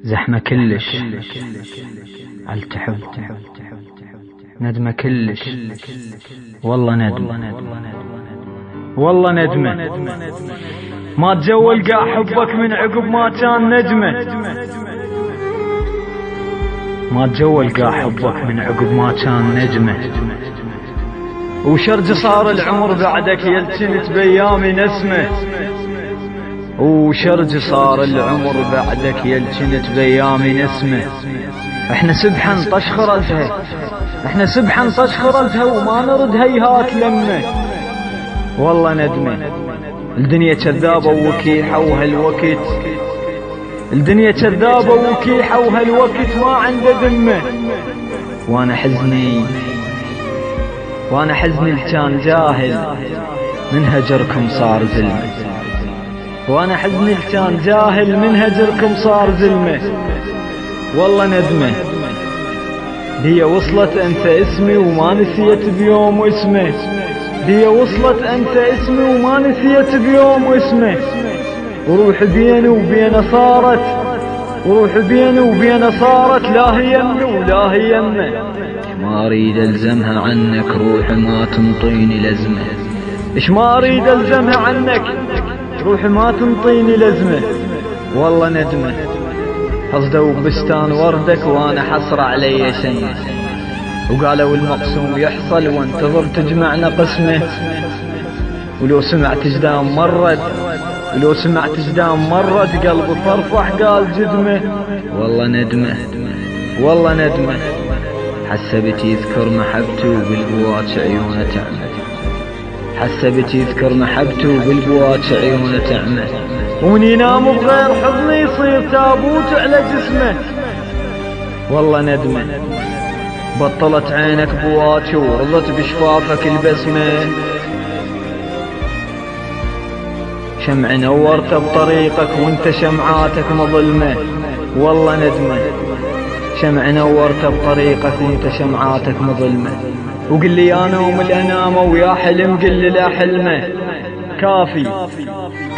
زحمة كلش على تحب، ندمة كلش والله ندمة، والله ندمة ما تجول قاع حبك من عقب ما كان نجمة، ما تجول قاع حبك من عقب ما كان نجمة. وشرج صار العمر بعدك يلتنت بيامي نسمة، وشرج صار العمر بعدك يلتنت بيامي نسمة. احنا سبحا طشخرتها، احنا سبحا طشخرتها وما نرد هيهات لمه. والله ندمة الدنيا كذابة ووكيحة وهالوقت، الدنيا كذابة ووكيحة وهالوقت ما عنده ذمة. وانا حزني كان جاهل من هجركم صار زلمة، وانا حزني كان جاهل من هجركم صار زلمة. والله ندمة هي وصلت انت اسمي وما نسيت بيوم اسمه، هي وصلت انت اسمي وما نسيت بيوم اسمه. وروح بيني وبينه صارت، وروح بيني وبينه صارت لا هي يمي ولا هي يمه. ما اريد الزمها عنك روح ما تنطيني لزمه، اش ما اريد الزمها عنك روح ما تنطيني لزمه. والله ندمه حصدوا بستان وردك وانا حصر علي شمه، وقالوا المقسوم يحصل وانتظر تجمعنا قسمه. ولو سمعت جدام مرد، ولو سمعت جدام مرد قلبي فرفح قال جدمه. والله ندمه والله ندمه حسبت يذكر محبته بالبواج عيونه تعمى، حسبت يذكر محبته بالبواج عيونه تعمى. ومن ينام بغير حضني يصير تابوت على جسمه. والله ندمه بطلت عينك بواجه ورضت بشفافك البسمه. شمع نورت بطريقك وانت شمعاتك مظلمه. والله ندمه شمع نورت بطريقك وانت شمعاتك مظلمه. وقل لي يا نوم الانامه ويا حلم قل لي لا حلمه. كافي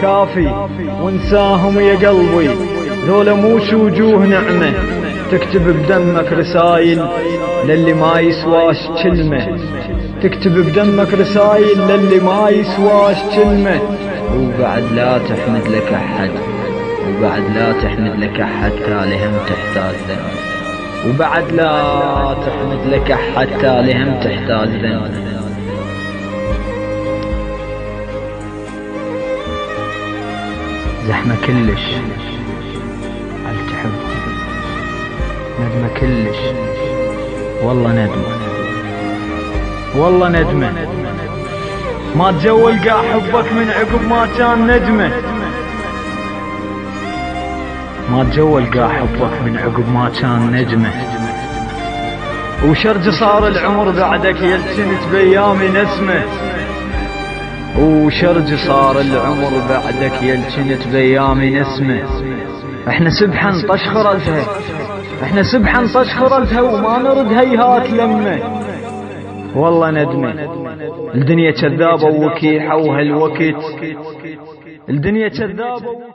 كافي وانساهم يا قلبي ذولا موش وجوه نعمه. تكتب بدمك رسايل للي ما يسواش كلمه، تكتب بدمك رسايل للي ما يسواش كلمه. وبعد لا تحمد لك احد، وبعد لا تحمد لك احد تالهم تحتاج ذنب، وبعد لا تحمد لك احد تالهم تحتاج ذنب. زحمة كلش على تحب، ندمة كلش والله ندمة، والله ندمة ما تجول قاع حبك من عقب ما كان نجمة، ما تجول قاع حبك من عقب ما كان نجمة. وشرج صار العمر بعدك يلتنت بيامي نسمة، وشرج صار العمر بعدك يلتنت بيامي نسمة. احنا سبحا طشخرتها، احنا سبحا طشخرتها وما نرد هيهات لمه. والله ندمة الدنيا كذابة ووكيحة وهالوقت، الدنيا كذابة